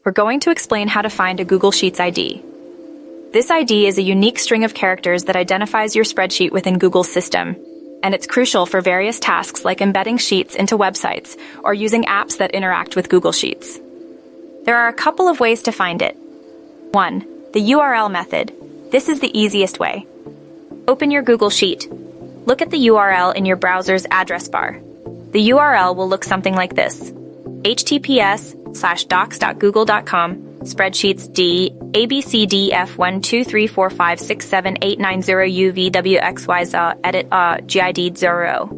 we're going to explain how to find a Google Sheets ID. This ID is a unique string of characters that identifies your spreadsheet within Google's system, and it's crucial for various tasks like embedding sheets into websites or using apps that interact with Google Sheets. There are a couple of ways to find it. 1. The URL method. This is the easiest way. Open your Google Sheet. Look at the URL in your browser's address bar. The URL will look something like this: https:/docs.google.com spreadsheets d abcdf12345678990uvwxyz edit gid 0.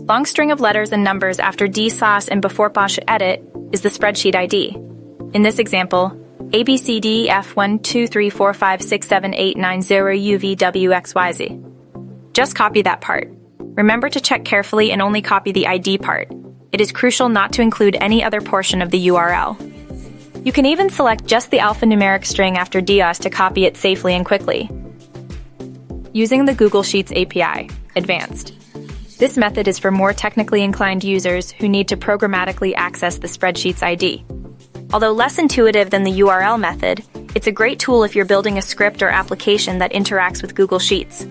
Long string of letters and numbers after d/ and before /edit is the spreadsheet ID. In this example, abcdf12345678990uvwxyz. Just copy that part. Remember to check carefully and only copy the ID part. It is crucial not to include any other portion of the URL. You can even select just the alphanumeric string after DOS to copy it safely and quickly. Using the Google Sheets API, Advanced. This method is for more technically inclined users who need to programmatically access the spreadsheet's ID. Although less intuitive than the URL method, it's a great tool if you're building a script or application that interacts with Google Sheets.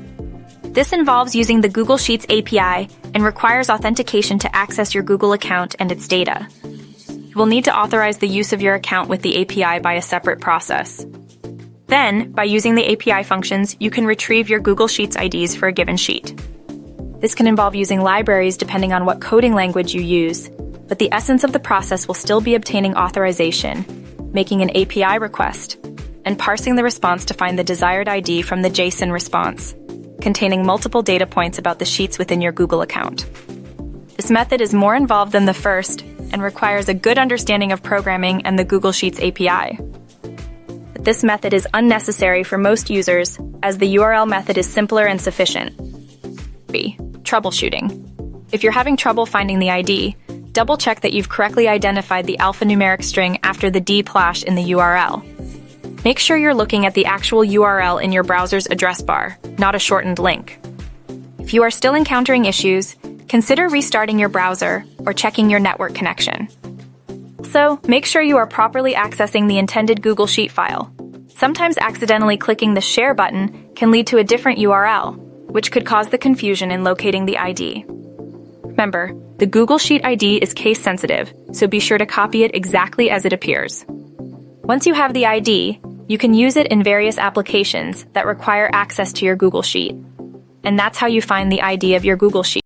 This involves using the Google Sheets API and requires authentication to access your Google account and its data. You will need to authorize the use of your account with the API by a separate process. Then, by using the API functions, you can retrieve your Google Sheets IDs for a given sheet. This can involve using libraries depending on what coding language you use, but the essence of the process will still be obtaining authorization, making an API request, and parsing the response to find the desired ID from the JSON response, containing multiple data points about the sheets within your Google account. This method is more involved than the first and requires a good understanding of programming and the Google Sheets API. But this method is unnecessary for most users, as the URL method is simpler and sufficient. 3. Troubleshooting. If you're having trouble finding the ID, double-check that you've correctly identified the alphanumeric string after the d/ in the URL. Make sure you're looking at the actual URL in your browser's address bar, not a shortened link. If you are still encountering issues, consider restarting your browser or checking your network connection. So, make sure you are properly accessing the intended Google Sheet file. Sometimes accidentally clicking the Share button can lead to a different URL, which could cause the confusion in locating the ID. Remember, the Google Sheet ID is case-sensitive, so be sure to copy it exactly as it appears. Once you have the ID, you can use it in various applications that require access to your Google Sheet. And that's how you find the ID of your Google Sheet.